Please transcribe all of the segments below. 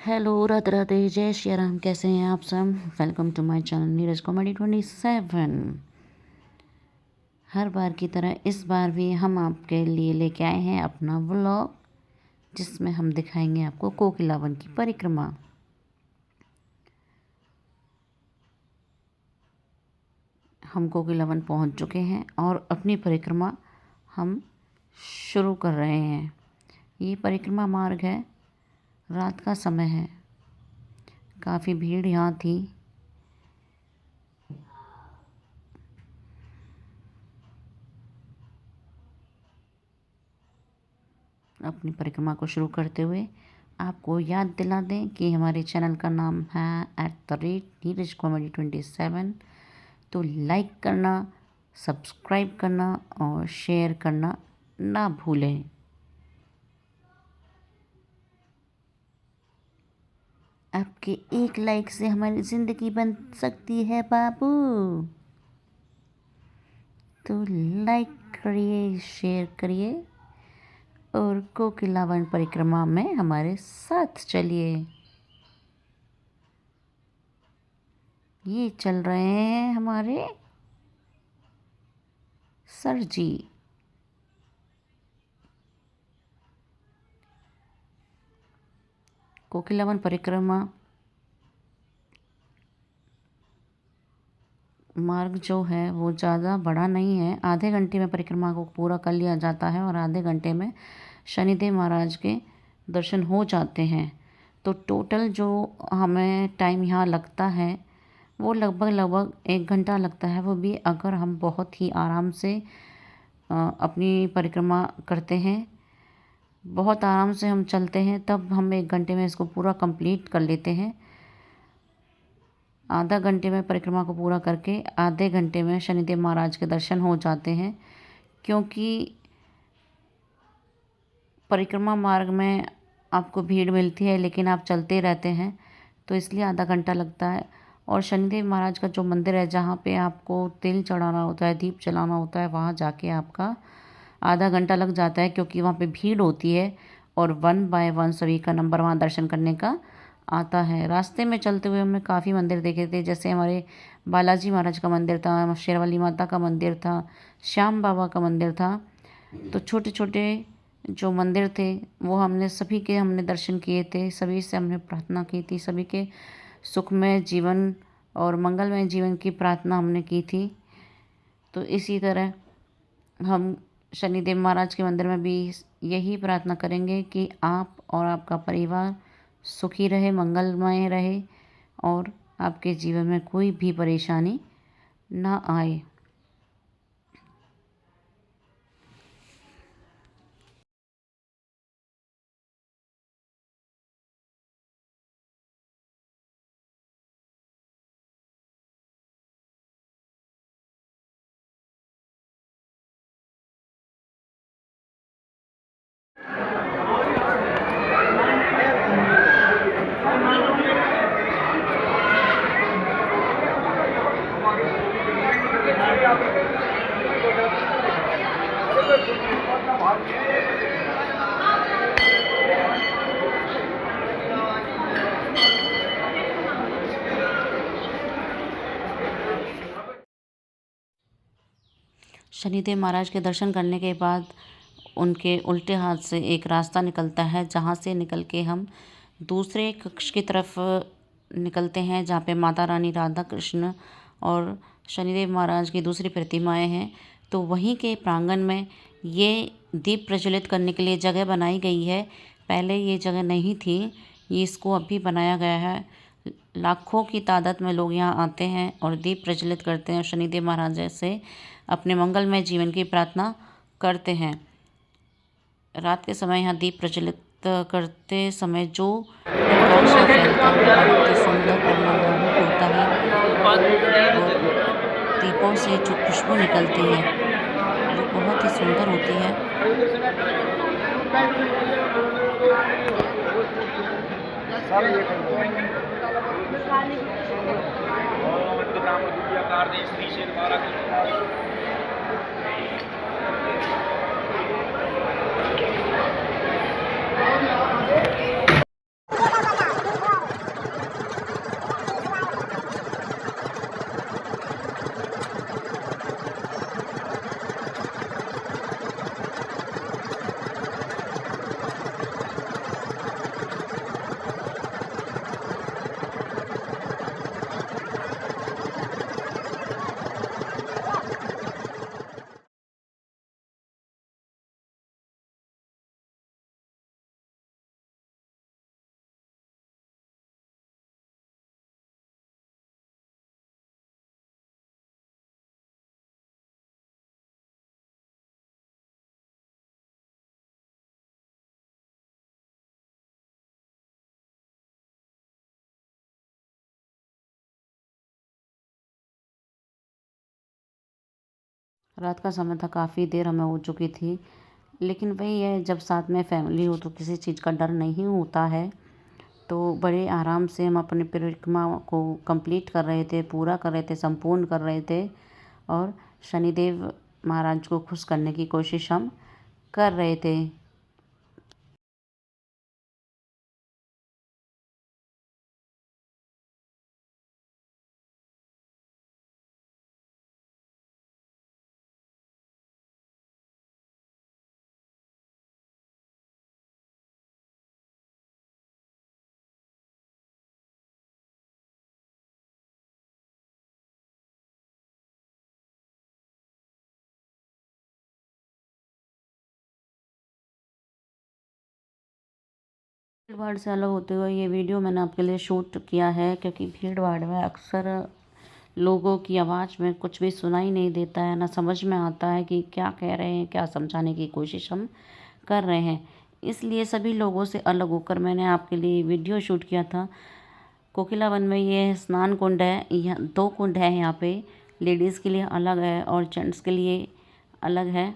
Hello, Radhe Radhe, जय श्री राम। कैसे हैं आप सब? Welcome to my channel Neeraj comedy 27। हर बार की तरह इस बार भी हम आपके लिए लेके आए हैं अपना व्लॉग, जिसमें हम दिखाएंगे आपको कोकिला वन की परिक्रमा। हम कोकिला वन पहुँच चुके हैं और अपनी परिक्रमा हम शुरू कर रहे हैं। ये परिक्रमा मार्ग है, रात का समय है, काफ़ी भीड़ यहाँ थी। अपनी परिक्रमा को शुरू करते हुए आपको याद दिला दें कि हमारे चैनल का नाम है नीरज कॉमेडी 27। तो लाइक करना, सब्सक्राइब करना और शेयर करना ना भूलें। आपके एक लाइक से हमारी ज़िंदगी बन सकती है बाबू। तो लाइक करिए, शेयर करिए और कोकिला वन परिक्रमा में हमारे साथ चलिए। ये चल रहे हैं हमारे सर जी। कोकिला वन परिक्रमा मार्ग जो है वो ज़्यादा बड़ा नहीं है। आधे घंटे में परिक्रमा को पूरा कर लिया जाता है और आधे घंटे में शनिदेव महाराज के दर्शन हो जाते हैं। तो टोटल जो हमें टाइम यहाँ लगता है वो लगभग 1 घंटा लगता है। वो भी अगर हम बहुत ही आराम से अपनी परिक्रमा करते हैं, बहुत आराम से हम चलते हैं, तब हम 1 घंटे में इसको पूरा कंप्लीट कर लेते हैं। आधा घंटे में परिक्रमा को पूरा करके आधे घंटे में शनिदेव महाराज के दर्शन हो जाते हैं। क्योंकि परिक्रमा मार्ग में आपको भीड़ मिलती है लेकिन आप चलते रहते हैं, तो इसलिए आधा घंटा लगता है। और शनिदेव महाराज का जो मंदिर है, जहाँ पे आपको तिल चढ़ाना होता है, दीप जलाना होता है, वहाँ जाके आपका आधा घंटा लग जाता है, क्योंकि वहाँ पे भीड़ होती है और 1 बाय 1 सभी का नंबर वहाँ दर्शन करने का आता है। रास्ते में चलते हुए हमने काफ़ी मंदिर देखे थे, जैसे हमारे बालाजी महाराज का मंदिर था, शेरावाली माता का मंदिर था, श्याम बाबा का मंदिर था। तो छोटे छोटे जो मंदिर थे वो सभी के हमने दर्शन किए थे। सभी से हमने प्रार्थना की थी, सभी के सुखमय जीवन और मंगलमय जीवन की प्रार्थना हमने की थी। तो इसी तरह हम शनिदेव महाराज के मंदिर में भी यही प्रार्थना करेंगे कि आप और आपका परिवार सुखी रहे, मंगलमय रहे और आपके जीवन में कोई भी परेशानी ना आए। शनिदेव महाराज के दर्शन करने के बाद उनके उल्टे हाथ से एक रास्ता निकलता है, जहाँ से निकल के हम दूसरे कक्ष की तरफ निकलते हैं, जहाँ पे माता रानी, राधा कृष्ण और शनिदेव महाराज की दूसरी प्रतिमाएं हैं। तो वहीं के प्रांगण में ये दीप प्रज्वलित करने के लिए जगह बनाई गई है। पहले ये जगह नहीं थी, ये इसको अभी बनाया गया है। लाखों की तादाद में लोग यहाँ आते हैं और दीप प्रज्वलित करते हैं और शनिदेव महाराज से अपने मंगलमय जीवन की प्रार्थना करते हैं। रात के समय यहाँ दीप प्रज्वलित करते समय जो प्रकाश फैलता है बहुत ही सुंदर और मनमोहक होता है, और दीपों से जो खुशबू निकलती है वो बहुत ही सुंदर होती है। रात का समय था, काफ़ी देर हमें हो चुकी थी, लेकिन वही है, जब साथ में फैमिली हो तो किसी चीज़ का डर नहीं होता है। तो बड़े आराम से हम अपनी परिक्रमा को कंप्लीट कर रहे थे, पूरा कर रहे थे, संपूर्ण कर रहे थे और शनिदेव महाराज को खुश करने की कोशिश हम कर रहे थे। भीड़ भाड़ से अलग होते हुए ये वीडियो मैंने आपके लिए शूट किया है, क्योंकि भीड़ भाड़ में अक्सर लोगों की आवाज़ में कुछ भी सुनाई नहीं देता है, ना समझ में आता है कि क्या कह रहे हैं, क्या समझाने की कोशिश हम कर रहे हैं। इसलिए सभी लोगों से अलग होकर मैंने आपके लिए वीडियो शूट किया था। कोकिला वन में ये स्नान कुंड है, यहाँ 2 कुंड है, यहाँ पे लेडीज़ के लिए अलग है और जेंट्स के लिए अलग है।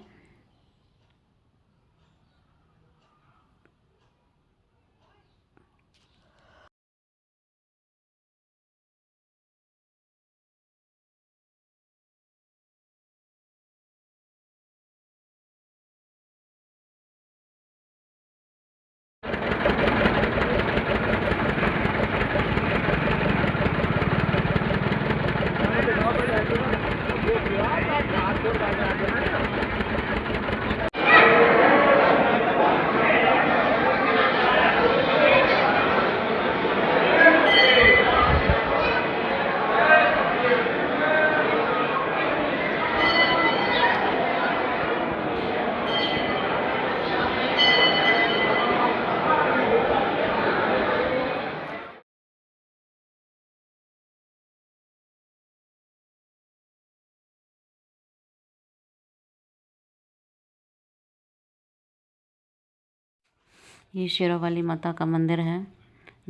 ये शेरों वाली माता का मंदिर है,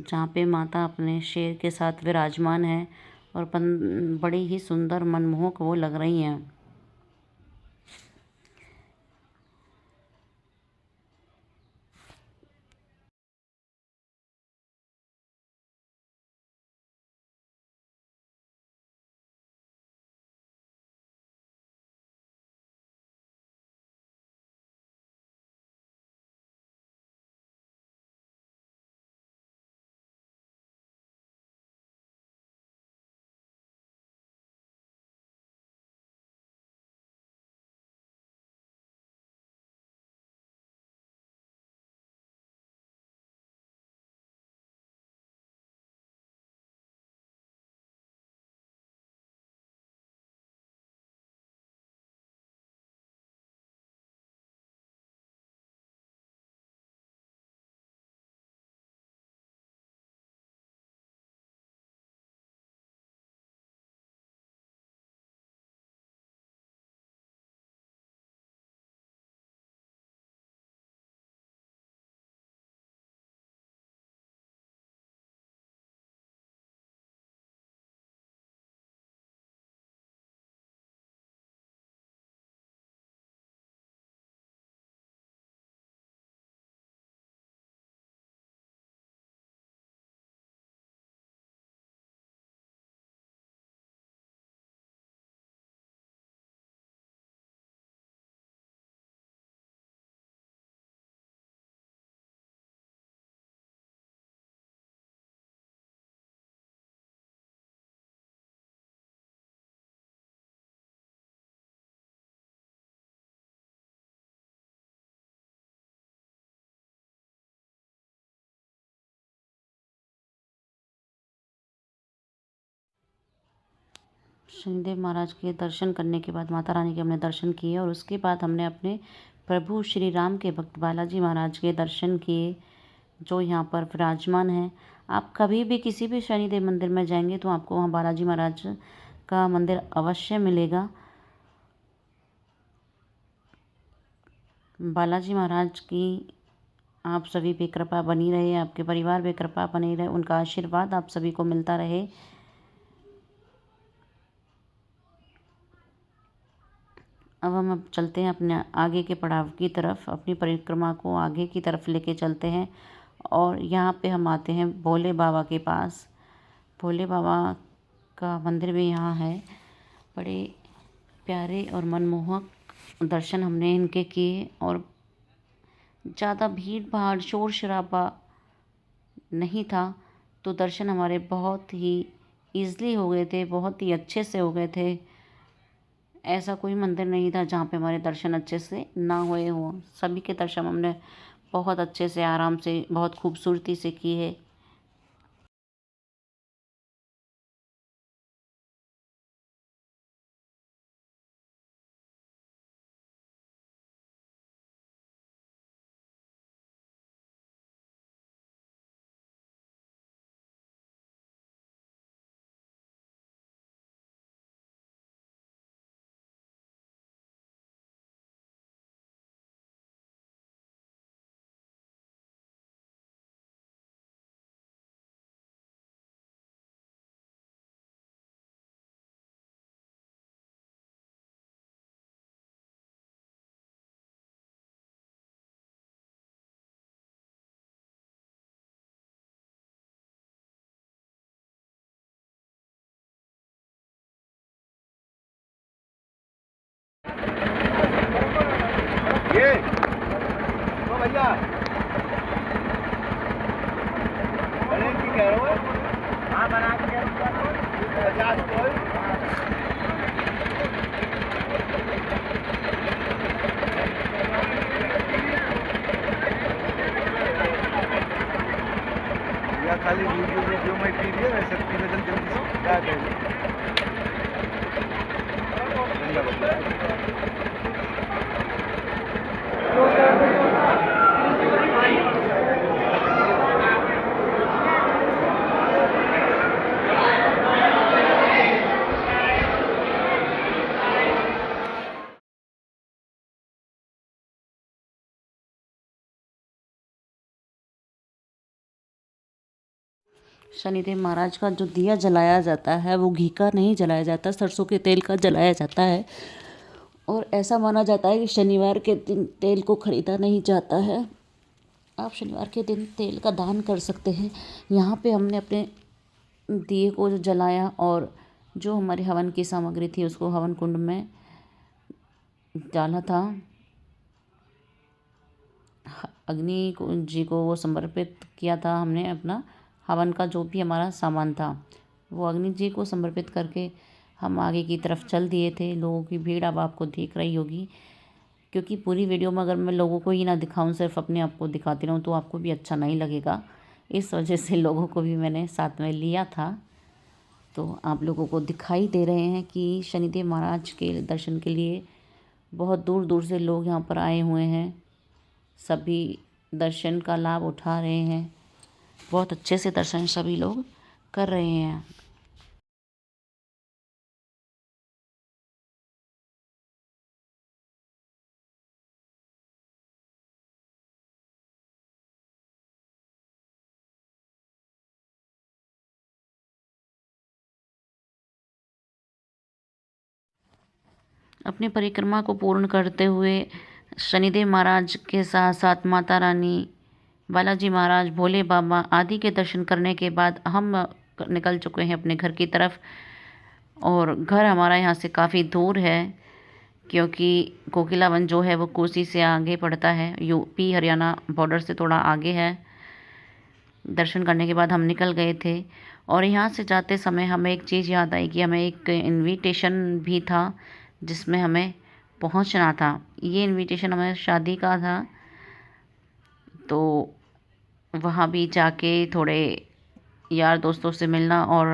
जहाँ पे माता अपने शेर के साथ विराजमान है और बड़ी ही सुंदर मनमोहक वो लग रही हैं। शनिदेव महाराज के दर्शन करने के बाद माता रानी के हमने दर्शन किए और उसके बाद हमने अपने प्रभु श्री राम के भक्त बालाजी महाराज के दर्शन किए, जो यहाँ पर विराजमान हैं। आप कभी भी किसी भी शनिदेव मंदिर में जाएंगे तो आपको वहाँ बालाजी महाराज का मंदिर अवश्य मिलेगा। बालाजी महाराज की आप सभी पे कृपा बनी रहे, आपके परिवार पे कृपा बनी रहे, उनका आशीर्वाद आप सभी को मिलता रहे। अब चलते हैं अपने आगे के पड़ाव की तरफ, अपनी परिक्रमा को आगे की तरफ लेके चलते हैं। और यहाँ पे हम आते हैं भोले बाबा के पास। भोले बाबा का मंदिर भी यहाँ है। बड़े प्यारे और मनमोहक दर्शन हमने इनके किए और ज़्यादा भीड़ भाड़ शोर शराबा नहीं था, तो दर्शन हमारे बहुत ही ईज़िली हो गए थे, बहुत ही अच्छे से हो गए थे। ऐसा कोई मंदिर नहीं था जहाँ पे हमारे दर्शन अच्छे से ना हुए हों। सभी के दर्शन हमने बहुत अच्छे से, आराम से, बहुत खूबसूरती से किए। ये तो भैया बने की कह रहे हो? हाँ बना के 50 कोई या खाली वीडियो में जो मैं पी दिया वैसे पी ले जल्दी से क्या करें। शनिदेव महाराज का जो दिया जलाया जाता है वो घी का नहीं जलाया जाता, सरसों के तेल का जलाया जाता है। और ऐसा माना जाता है कि शनिवार के दिन तेल को खरीदा नहीं जाता है। आप शनिवार के दिन तेल का दान कर सकते हैं। यहाँ पे हमने अपने दिए को जो जलाया और जो हमारे हवन की सामग्री थी उसको हवन कुंड में डाला था। अग्नि जी को वो समर्पित किया था हमने। अपना हवन का जो भी हमारा सामान था वो अग्नि जी को समर्पित करके हम आगे की तरफ चल दिए थे। लोगों की भीड़ अब आपको दिख रही होगी, क्योंकि पूरी वीडियो में अगर मैं लोगों को ही ना दिखाऊं, सिर्फ अपने आप को दिखाती रहूं, तो आपको भी अच्छा नहीं लगेगा। इस वजह से लोगों को भी मैंने साथ में लिया था। तो आप लोगों को दिखाई दे रहे हैं कि शनिदेव महाराज के दर्शन के लिए बहुत दूर दूर से लोग यहाँ पर आए हुए हैं। सभी दर्शन का लाभ उठा रहे हैं। बहुत अच्छे से दर्शन सभी लोग कर रहे हैं। अपनी परिक्रमा को पूर्ण करते हुए शनिदेव महाराज के साथ साथ माता रानी, बालाजी महाराज, भोले बाबा आदि के दर्शन करने के बाद हम निकल चुके हैं अपने घर की तरफ। और घर हमारा यहाँ से काफ़ी दूर है, क्योंकि कोकिलावन जो है वो कोसी से आगे पड़ता है, यूपी हरियाणा बॉर्डर से थोड़ा आगे है। दर्शन करने के बाद हम निकल गए थे। और यहाँ से जाते समय हमें एक चीज़ याद आई कि हमें एक इनविटेशन भी था जिसमें हमें पहुँचना था। ये इनविटेशन हमें शादी का था, तो वहाँ भी जाके थोड़े यार दोस्तों से मिलना और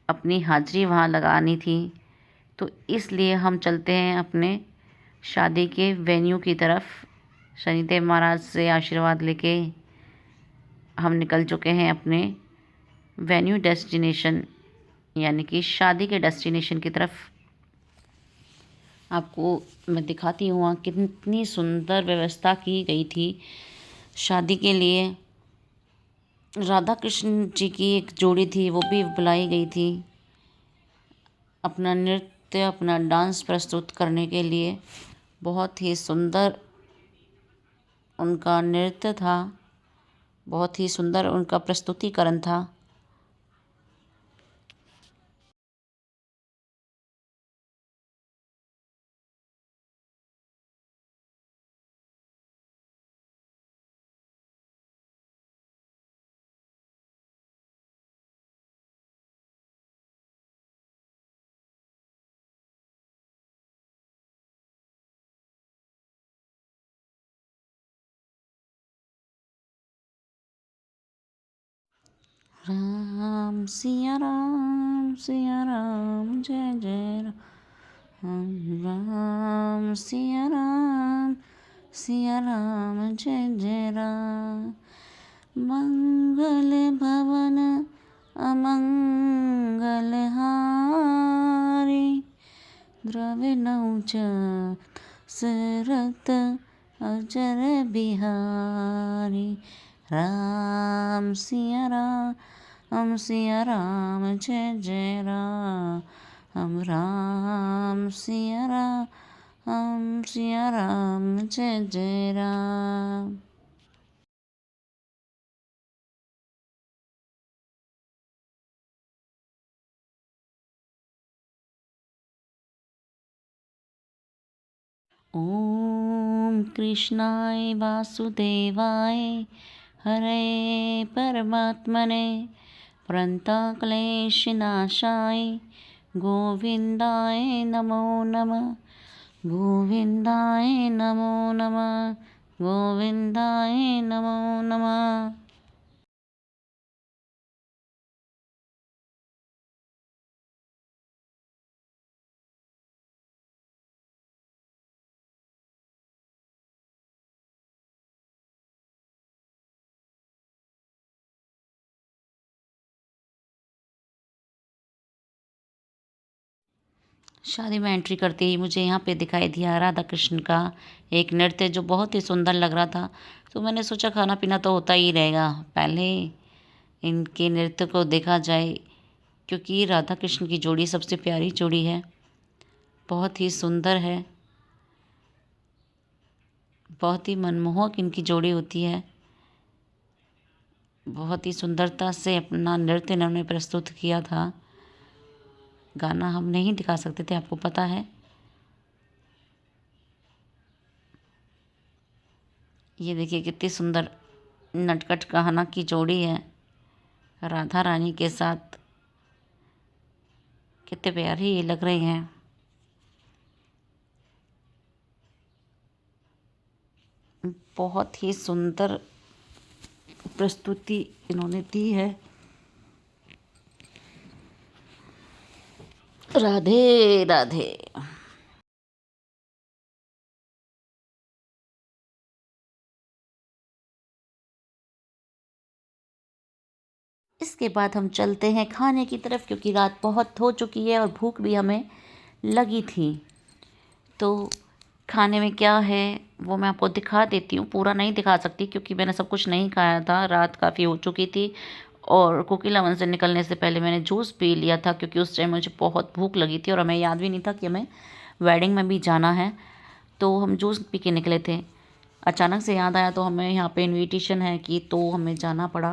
अपनी हाज़िरी वहाँ लगानी थी। तो इसलिए हम चलते हैं अपने शादी के वेन्यू की तरफ। शनिदेव महाराज से आशीर्वाद लेके हम निकल चुके हैं अपने वेन्यू डेस्टिनेशन, यानी कि शादी के डेस्टिनेशन की तरफ। आपको मैं दिखाती हूँ कितनी सुंदर व्यवस्था की गई थी शादी के लिए। राधा कृष्ण जी की एक जोड़ी थी, वो भी बुलाई गई थी। अपना नृत्य नृत्य अपना डांस प्रस्तुत करने के लिए। बहुत ही सुंदर उनका नृत्य था, बहुत ही सुंदर उनका प्रस्तुतिकरण था। राम सिया राम जय जय राम। राम सिया राम जय जय राम। मंगल भवन अमंगल हारी, द्रव्य नौच सरत अजर बिहारी। राम सिया राम जय जय राम। राम सिया राम जय जय राम। ओम कृष्णाय वासुदेवाय हरे परमात्मने प्रणतक्लेशनाशाय गोविन्दाय नमो नमः। गोविन्दाय नमो नमः। गोविन्दाय नमो नमः। शादी में एंट्री करते ही मुझे यहाँ पे दिखाई दिया राधा कृष्ण का एक नृत्य जो बहुत ही सुंदर लग रहा था। तो मैंने सोचा खाना पीना तो होता ही रहेगा, पहले इनके नृत्य को देखा जाए, क्योंकि राधा कृष्ण की जोड़ी सबसे प्यारी जोड़ी है, बहुत ही सुंदर है, बहुत ही मनमोहक इनकी जोड़ी होती है। बहुत ही सुंदरता से अपना नृत्य इन्होंने प्रस्तुत किया था। गाना हम नहीं दिखा सकते थे, आपको पता है। ये देखिए कितनी सुंदर नटखट कहना की जोड़ी है राधा रानी के साथ, कितने प्यारे ये लग रहे हैं। बहुत ही सुंदर प्रस्तुति इन्होंने दी है। राधे राधे। इसके बाद हम चलते हैं खाने की तरफ, क्योंकि रात बहुत हो चुकी है और भूख भी हमें लगी थी। तो खाने में क्या है वो मैं आपको दिखा देती हूँ, पूरा नहीं दिखा सकती क्योंकि मैंने सब कुछ नहीं खाया था, रात काफ़ी हो चुकी थी। और कोकिलावन से निकलने से पहले मैंने जूस पी लिया था, क्योंकि उस टाइम मुझे बहुत भूख लगी थी और हमें याद भी नहीं था कि हमें वेडिंग में भी जाना है। तो हम जूस पी के निकले थे। अचानक से याद आया तो हमें यहाँ पे इनविटेशन है कि, तो हमें जाना पड़ा।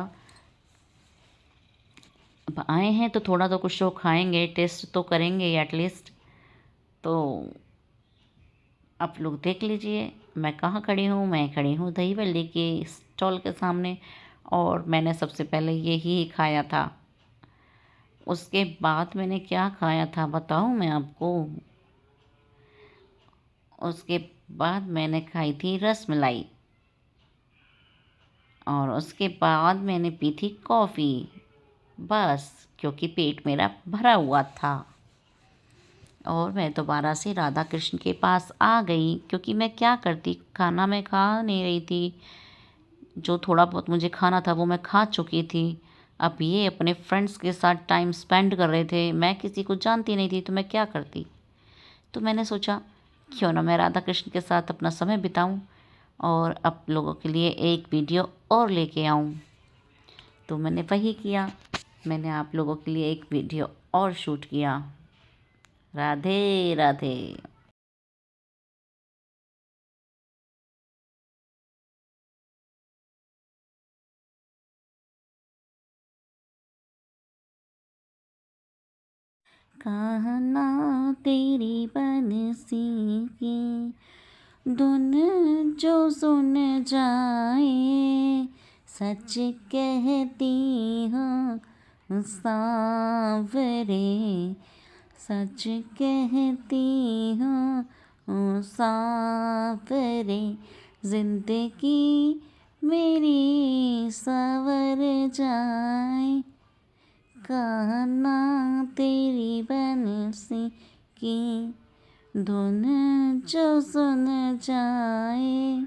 अब आए हैं तो थोड़ा तो कुछ तो खाएंगे, टेस्ट तो करेंगे एटलीस्ट। तो आप लोग देख लीजिए मैं कहाँ खड़ी हूँ। मैं खड़ी हूँ दही बल्ले के स्टॉल के सामने, और मैंने सबसे पहले यही खाया था। उसके बाद मैंने क्या खाया था बताऊँ मैं आपको। उसके बाद मैंने खाई थी रसमलाई, और उसके बाद मैंने पी थी कॉफ़ी, बस, क्योंकि पेट मेरा भरा हुआ था। और मैं दोबारा से राधा कृष्ण के पास आ गई, क्योंकि मैं क्या करती, खाना मैं खा नहीं रही थी। जो थोड़ा बहुत मुझे खाना था वो मैं खा चुकी थी। अब ये अपने फ्रेंड्स के साथ टाइम स्पेंड कर रहे थे, मैं किसी को जानती नहीं थी तो मैं क्या करती। तो मैंने सोचा क्यों ना मैं राधा कृष्ण के साथ अपना समय बिताऊं और आप लोगों के लिए एक वीडियो और लेके आऊं। तो मैंने वही किया, मैंने आप लोगों के लिए एक वीडियो और शूट किया। राधे राधे। कहना तेरी बंसी की धुन जो सुन जाए, सच कहती हूँ सांवरे, सच कहती हूँ सांवरे, जिंदगी मेरी संवर जाए, कहना तेरी बंसी की धुन जो सुन जाए।